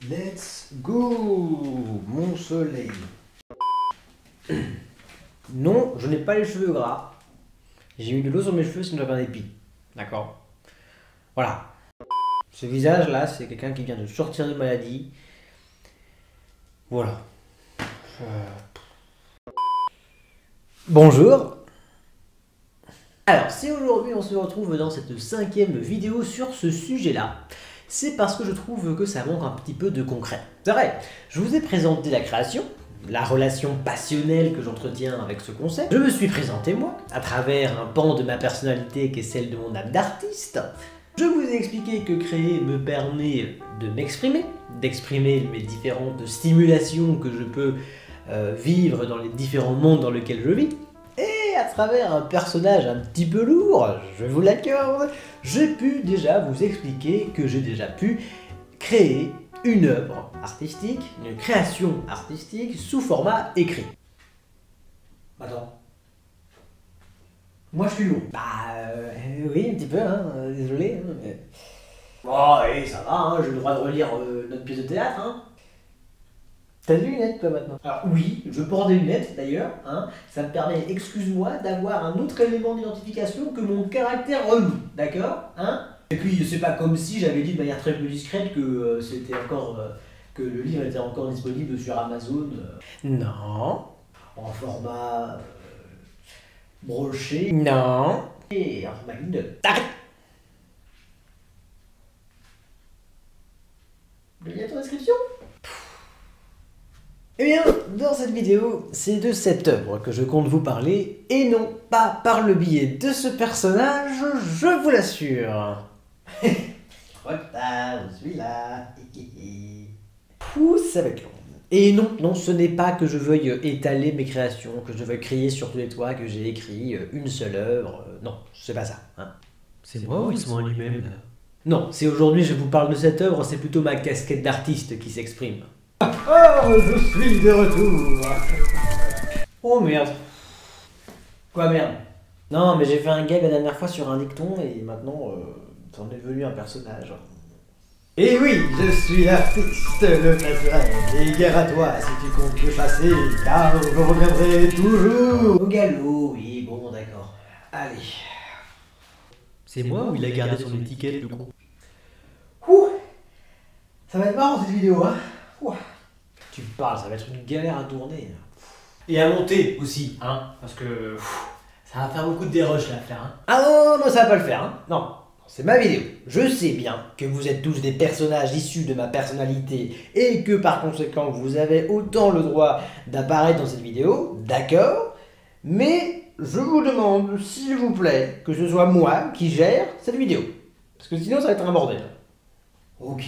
Let's go, mon soleil. Non, je n'ai pas les cheveux gras. J'ai mis de l'eau sur mes cheveux, sinon j'avais un épi. D'accord? Voilà. Ce visage-là, c'est quelqu'un qui vient de sortir de maladie. Voilà. Bonjour. Alors, si aujourd'hui on se retrouve dans cette 5e vidéo sur ce sujet-là, c'est parce que je trouve que ça manque un petit peu de concret. C'est vrai, je vous ai présenté la création, la relation passionnelle que j'entretiens avec ce concept. Je me suis présenté moi, à travers un pan de ma personnalité qui est celle de mon âme d'artiste. Je vous ai expliqué que créer me permet de m'exprimer, d'exprimer mes différentes stimulations que je peux vivre dans les différents mondes dans lesquels je vis. Et à travers un personnage un petit peu lourd, je vous l'accorde, j'ai pu déjà vous expliquer que j'ai déjà pu créer une œuvre artistique, une création artistique sous format écrit. Attends. Moi je suis lourd. Oui, un petit peu, hein, désolé. Bon, et ça va, hein, j'ai le droit de relire notre pièce de théâtre, hein. T'as des lunettes toi maintenant? Alors oui, je porte des lunettes d'ailleurs, hein. Ça me permet, excuse-moi, d'avoir un autre élément d'identification que mon caractère relou, d'accord, hein? Et puis c'est pas comme si j'avais dit de manière très peu discrète que c'était encore que le livre était encore disponible sur Amazon. Non. En format broché. Non. Et en format Kindle. Arrête. Il y a ton inscription? Eh bien, dans cette vidéo, c'est de cette œuvre que je compte vous parler, et non pas par le biais de ce personnage, je vous l'assure. Retard, je suis là. Pousse avec long. Et non, ce n'est pas que je veuille étaler mes créations, que je veuille crier sur tous les toits que j'ai écrit une seule œuvre. Non, c'est pas ça. Hein. C'est moi ou ils sont en lui-même là? Non, si aujourd'hui je vous parle de cette œuvre, c'est plutôt ma casquette d'artiste qui s'exprime. Oh, je suis de retour. Oh merde. Quoi merde? Non, mais j'ai fait un gag la dernière fois sur un dicton et maintenant, c'en est devenu un personnage. Et oui, je suis l'artiste, le naturel. Et guerre à toi si tu comptes me chasser, car je reviendrai toujours. Au galop, oui, bon, d'accord. Allez. C'est moi ou il a gardé son étiquette le gros? Ouh. Ça va être marrant cette vidéo, hein. Ouah. Tu parles, ça va être une galère à tourner. Et à monter aussi, hein, parce que ça va faire beaucoup de dérush là à faire. Hein. Ah non, ça va pas le faire, hein. Non, c'est ma vidéo. Je sais bien que vous êtes tous des personnages issus de ma personnalité et que par conséquent vous avez autant le droit d'apparaître dans cette vidéo, d'accord, mais je vous demande, s'il vous plaît, que ce soit moi qui gère cette vidéo. Parce que sinon ça va être un bordel. Ok.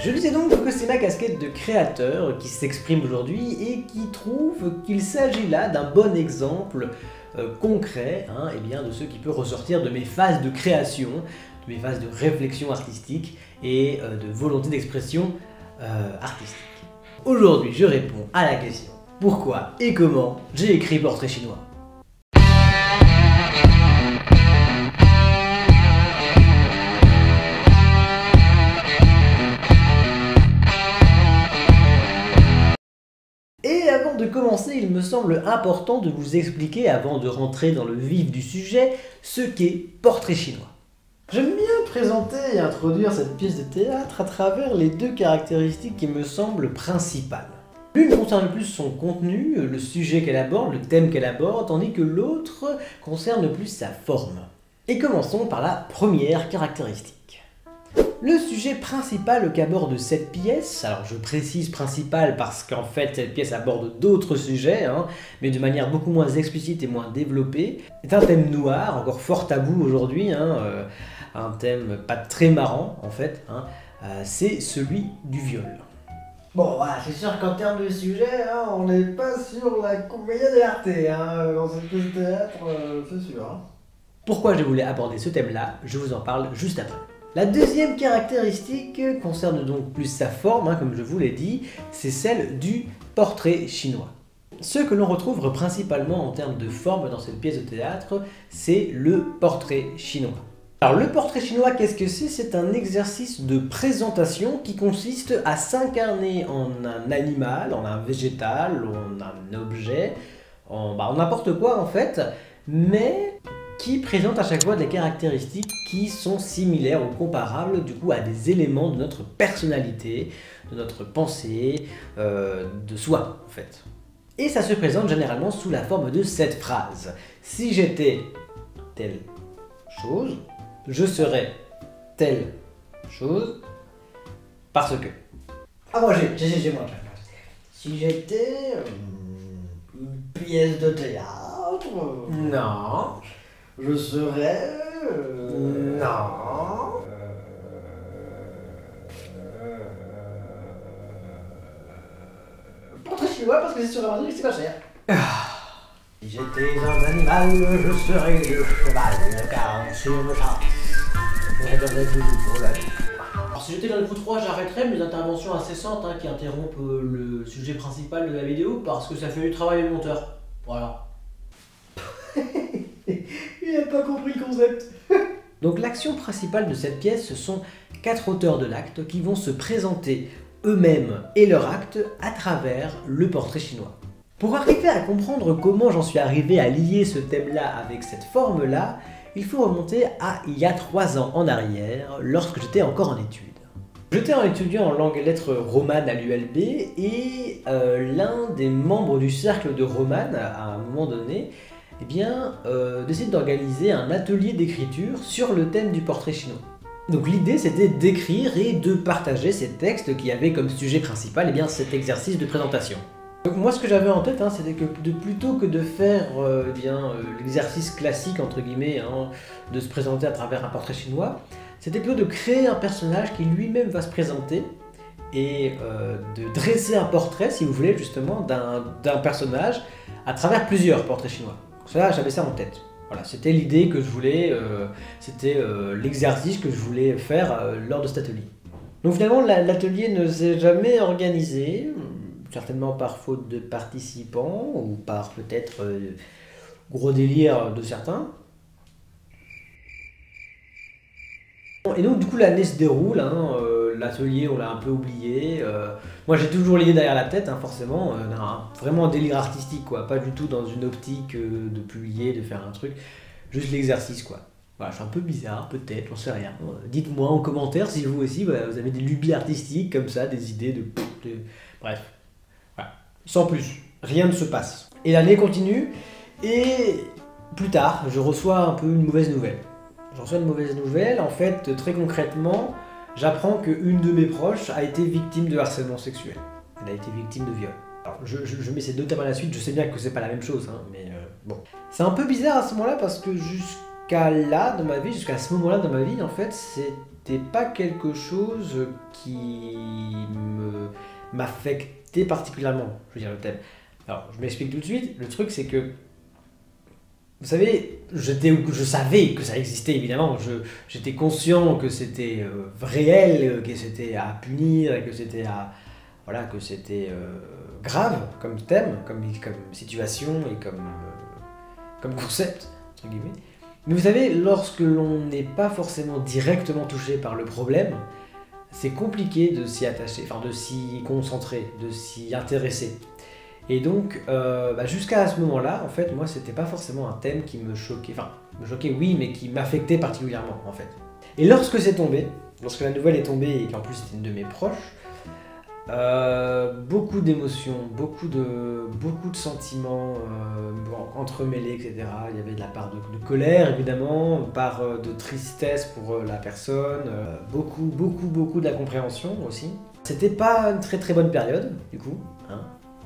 Je disais donc que c'est ma casquette de créateur qui s'exprime aujourd'hui et qui trouve qu'il s'agit là d'un bon exemple concret eh bien, de ce qui peut ressortir de mes phases de création, de mes phases de réflexion artistique et de volonté d'expression artistique. Aujourd'hui, je réponds à la question pourquoi et comment j'ai écrit Portrait chinois. Et avant de commencer, il me semble important de vous expliquer, avant de rentrer dans le vif du sujet, ce qu'est Portrait chinois. J'aime bien présenter et introduire cette pièce de théâtre à travers les deux caractéristiques qui me semblent principales. L'une concerne plus son contenu, le sujet qu'elle aborde, le thème qu'elle aborde, tandis que l'autre concerne plus sa forme. Et commençons par la première caractéristique. Le sujet principal qu'aborde cette pièce, alors je précise principal parce qu'en fait cette pièce aborde d'autres sujets, mais de manière beaucoup moins explicite et moins développée, est un thème noir, encore fort tabou aujourd'hui, un thème pas très marrant en fait, c'est celui du viol. Bon voilà, c'est sûr qu'en termes de sujet, on n'est pas sur la comédie de l'arte, dans cette pièce de théâtre, c'est sûr. Pourquoi je voulais aborder ce thème-là, je vous en parle juste après. La deuxième caractéristique concerne donc plus sa forme, comme je vous l'ai dit, c'est celle du portrait chinois. Ce que l'on retrouve principalement en termes de forme dans cette pièce de théâtre, c'est le portrait chinois. Alors le portrait chinois, qu'est-ce que c'est? C'est un exercice de présentation qui consiste à s'incarner en un animal, en un végétal, en un objet, en n'importe quoi en fait, mais qui présente à chaque fois des caractéristiques qui sont similaires ou comparables du coup à des éléments de notre personnalité, de notre pensée, de soi en fait. Et ça se présente généralement sous la forme de cette phrase. Si j'étais telle chose, je serais telle chose parce que. Ah moi j'ai moi. Si j'étais une pièce de théâtre, Non. je serais Non. portrait chinois parce que c'est sur un que c'est pas cher. Si j'étais un animal, je serais le cheval, car c'est une chasse. Je donnerais toujours pour la vie. Alors si j'étais dans le coup 3, j'arrêterais mes interventions incessantes qui interrompent le sujet principal de la vidéo parce que ça fait du travail du monteur. Voilà. Il a pas compris le concept. Donc l'action principale de cette pièce, ce sont 4 auteurs de l'acte qui vont se présenter eux-mêmes et leur acte à travers le portrait chinois. Pour arriver à comprendre comment j'en suis arrivé à lier ce thème-là avec cette forme-là, il faut remonter à il y a 3 ans en arrière, lorsque j'étais encore en études. J'étais un étudiant en langue et lettres romane à l'ULB et l'un des membres du cercle de romane, à un moment donné, décide d'organiser un atelier d'écriture sur le thème du portrait chinois. Donc l'idée c'était d'écrire et de partager ces textes qui avaient comme sujet principal cet exercice de présentation. Donc moi ce que j'avais en tête c'était que plutôt que de faire l'exercice classique entre guillemets de se présenter à travers un portrait chinois, c'était plutôt de créer un personnage qui lui-même va se présenter et de dresser un portrait si vous voulez justement d'un personnage à travers plusieurs portraits chinois. Ça, j'avais ça en tête. Voilà, c'était l'idée que je voulais, c'était l'exercice que je voulais faire lors de cet atelier. Donc finalement, l'atelier ne s'est jamais organisé, certainement par faute de participants ou par peut-être gros délire de certains. Et donc du coup l'année se déroule, l'atelier on l'a un peu oublié. Moi j'ai toujours l'idée derrière la tête, forcément, vraiment un délire artistique quoi, pas du tout dans une optique de publier, de faire un truc, juste l'exercice quoi. Voilà, c'est un peu bizarre peut-être, j'en sais rien. Dites-moi en commentaire si vous aussi vous avez des lubies artistiques comme ça, des idées de... Bref, voilà. Sans plus, rien ne se passe. Et l'année continue et plus tard je reçois un peu une mauvaise nouvelle. J'en reçois une mauvaise nouvelle, en fait, très concrètement, j'apprends qu'une de mes proches a été victime de harcèlement sexuel. Elle a été victime de viol. Alors, je mets ces deux termes à la suite, je sais bien que c'est pas la même chose, mais bon. C'est un peu bizarre à ce moment-là parce que jusqu'à ce moment-là dans ma vie, en fait, c'était pas quelque chose qui m'affectait particulièrement, je veux dire le thème. Alors, je m'explique tout de suite, le truc c'est que vous savez, je savais que ça existait évidemment, j'étais conscient que c'était réel, que c'était à punir, que c'était grave comme thème, comme situation et comme concept, entre guillemets. Mais vous savez, lorsque l'on n'est pas forcément directement touché par le problème, c'est compliqué de s'y attacher, de s'y concentrer, de s'y intéresser. Et donc, jusqu'à ce moment-là, en fait, moi, c'était pas forcément un thème qui me choquait. Enfin, me choquait, oui, mais qui m'affectait particulièrement, en fait. Et lorsque c'est tombé, lorsque la nouvelle est tombée et qu'en plus c'était une de mes proches, beaucoup d'émotions, beaucoup de sentiments entremêlés, etc. Il y avait de la part de colère, évidemment, part de tristesse pour la personne, beaucoup de la compréhension aussi. C'était pas une très très bonne période, du coup.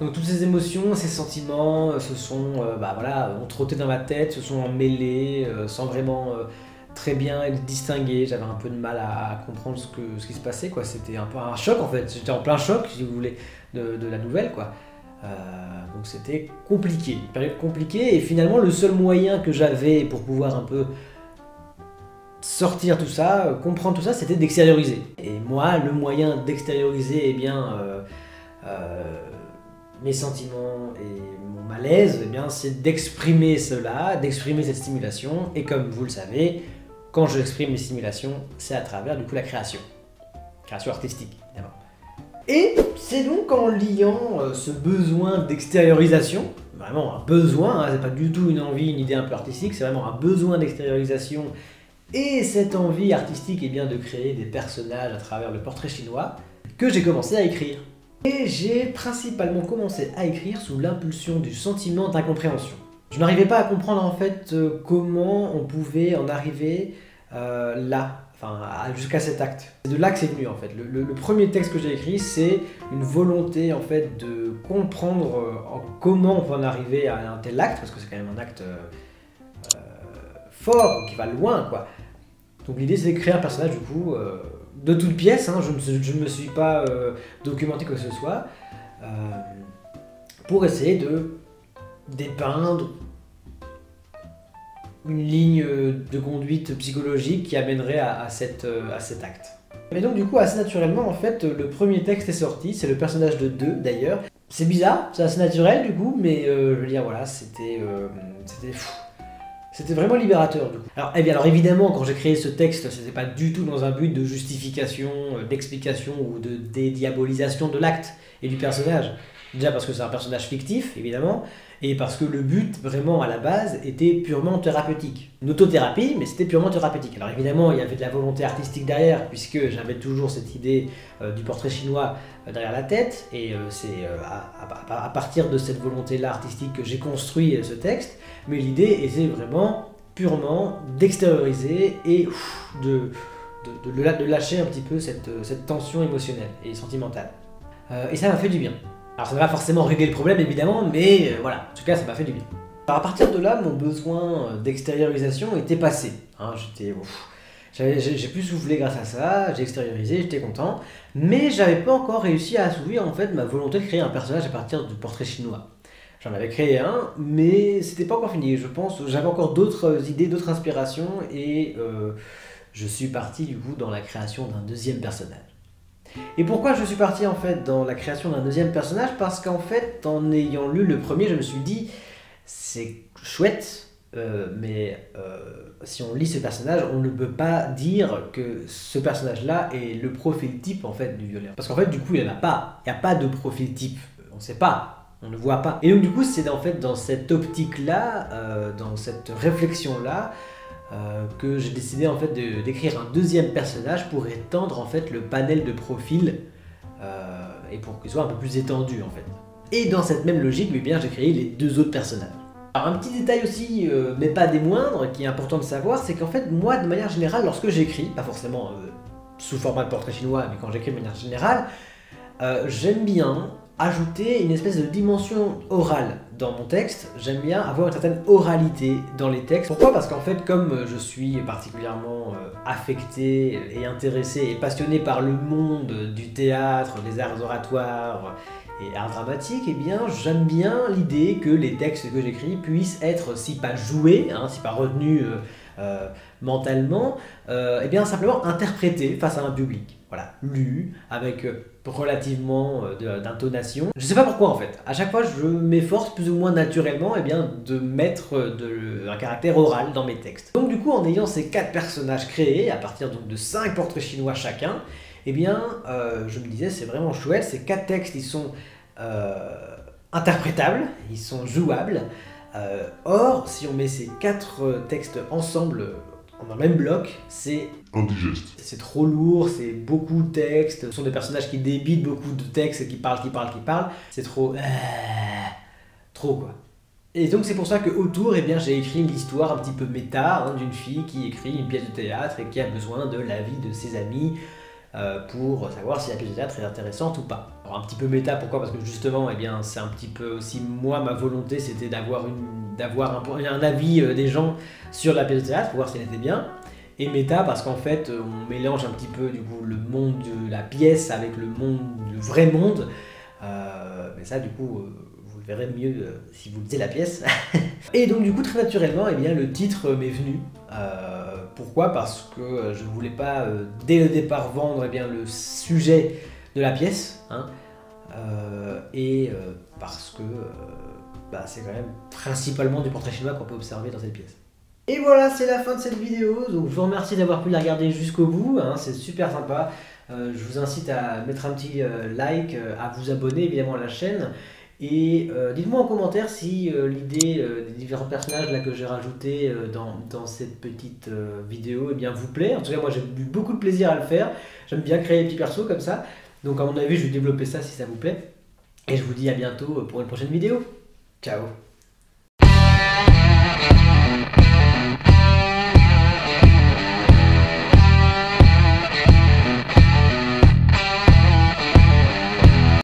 Donc toutes ces émotions, ces sentiments se sont ont trotté dans ma tête, se sont mêlés sans vraiment très bien être distingués. J'avais un peu de mal à comprendre ce qui se passait, quoi. C'était un peu un choc en fait, j'étais en plein choc si vous voulez de la nouvelle quoi. Donc c'était compliqué, une période compliquée et finalement le seul moyen que j'avais pour pouvoir un peu sortir tout ça, comprendre tout ça, c'était d'extérioriser. Et moi le moyen d'extérioriser mes sentiments et mon malaise, eh bien, c'est d'exprimer cela, d'exprimer cette stimulation. Et comme vous le savez, quand j'exprime mes stimulations, c'est à travers du coup la création artistique évidemment. Et c'est donc en liant ce besoin d'extériorisation, vraiment un besoin, hein, c'est pas du tout une envie, une idée un peu artistique, c'est vraiment un besoin d'extériorisation et cette envie artistique eh bien, de créer des personnages à travers le portrait chinois que j'ai commencé à écrire. Et j'ai principalement commencé à écrire sous l'impulsion du sentiment d'incompréhension. Je n'arrivais pas à comprendre en fait comment on pouvait en arriver là, enfin jusqu'à cet acte. C'est de là que c'est venu en fait. Le premier texte que j'ai écrit, c'est une volonté en fait de comprendre comment on peut en arriver à un tel acte, parce que c'est quand même un acte fort, qui va loin quoi. Donc l'idée c'est de créer un personnage du coup de toutes pièces, hein, je ne me suis pas documenté quoi que ce soit, pour essayer de dépeindre une ligne de conduite psychologique qui amènerait à cet acte. Mais donc du coup assez naturellement en fait le premier texte est sorti, c'est le personnage de 2 d'ailleurs. C'est bizarre, c'est assez naturel du coup, mais je veux dire voilà, c'était vraiment libérateur du coup. Alors évidemment quand j'ai créé ce texte, c'était pas du tout dans un but de justification, d'explication ou de dédiabolisation de l'acte et du personnage. Déjà parce que c'est un personnage fictif, évidemment, et parce que le but, vraiment, à la base, était purement thérapeutique. Une autothérapie, mais c'était purement thérapeutique. Alors évidemment, il y avait de la volonté artistique derrière, puisque j'avais toujours cette idée du portrait chinois derrière la tête, et c'est à partir de cette volonté-là artistique que j'ai construit ce texte, mais l'idée était vraiment, purement, d'extérioriser et de lâcher un petit peu cette tension émotionnelle et sentimentale. Et ça m'a fait du bien. Alors ça n'a pas forcément réglé le problème évidemment, mais voilà, en tout cas ça m'a fait du bien. Alors à partir de là, mon besoin d'extériorisation était passé. Hein, j'ai pu souffler grâce à ça, j'ai extériorisé, j'étais content, mais j'avais pas encore réussi à assouvir en fait ma volonté de créer un personnage à partir du portrait chinois. J'en avais créé un, mais c'était pas encore fini, je pense, j'avais encore d'autres idées, d'autres inspirations, et je suis parti du coup dans la création d'un deuxième personnage. Et pourquoi je suis parti en fait dans la création d'un deuxième personnage? Parce qu'en fait, en ayant lu le premier, je me suis dit, c'est chouette, mais si on lit ce personnage, on ne peut pas dire que ce personnage-là est le profil type en fait du violeur. Parce qu'en fait, du coup, il n'y a pas de profil type, on ne sait pas, on ne voit pas. Et donc du coup, c'est en fait dans cette optique-là, dans cette réflexion-là, que j'ai décidé en fait d'écrire un deuxième personnage pour étendre en fait le panel de profils et pour qu'il soit un peu plus étendu en fait. Et dans cette même logique, eh bien, j'ai créé les 2 autres personnages. Alors un petit détail aussi, mais pas des moindres, qui est important de savoir, c'est qu'en fait moi de manière générale, lorsque j'écris, pas forcément sous format de portrait chinois, mais quand j'écris de manière générale, j'aime bien ajouter une espèce de dimension orale dans mon texte. J'aime bien avoir une certaine oralité dans les textes. Pourquoi? Parce qu'en fait, comme je suis particulièrement affecté et intéressé et passionné par le monde du théâtre, des arts oratoires et arts dramatiques, eh bien j'aime bien l'idée que les textes que j'écris puissent être, si pas joués, hein, si pas retenus mentalement, eh bien simplement interprétés face à un public. Voilà, lu avec relativement d'intonation. Je sais pas pourquoi en fait. À chaque fois, je m'efforce plus ou moins naturellement eh bien, de mettre un caractère oral dans mes textes. Donc du coup, en ayant ces 4 personnages créés, à partir donc, de 5 portraits chinois chacun, eh bien, je me disais, c'est vraiment chouette. Ces 4 textes, ils sont interprétables, ils sont jouables. Or, si on met ces 4 textes ensemble dans le même bloc, c'est indigeste. C'est trop lourd, c'est beaucoup de textes, ce sont des personnages qui débitent beaucoup de textes, qui parlent, c'est trop... trop quoi. Et donc c'est pour ça qu'autour, eh bien, j'ai écrit l'histoire un petit peu méta hein, d'une fille qui écrit une pièce de théâtre et qui a besoin de l'avis de ses amis pour savoir si la pièce de théâtre est intéressante ou pas. Alors un petit peu méta, pourquoi? Parce que justement, eh bien, c'est un petit peu aussi moi, ma volonté, c'était d'avoir un avis des gens sur la pièce de théâtre pour voir si elle était bien. Et méta parce qu'en fait, on mélange un petit peu du coup le monde de la pièce avec le vrai monde. Mais ça, du coup, vous le verrez mieux si vous lisez la pièce. Et donc du coup, très naturellement, eh bien, le titre m'est venu. Pourquoi? Parce que je ne voulais pas, dès le départ, vendre eh bien, le sujet de la pièce. Hein. parce que c'est quand même principalement du portrait chinois qu'on peut observer dans cette pièce. Et voilà, c'est la fin de cette vidéo, donc je vous remercie d'avoir pu la regarder jusqu'au bout, hein, c'est super sympa. Je vous incite à mettre un petit like, à vous abonner évidemment à la chaîne, et dites-moi en commentaire si l'idée des différents personnages là, que j'ai rajoutés dans cette petite vidéo vous plaît. En tout cas moi j'ai eu beaucoup de plaisir à le faire, j'aime bien créer des petits persos comme ça, donc à mon avis je vais développer ça si ça vous plaît, et je vous dis à bientôt pour une prochaine vidéo. Ciao.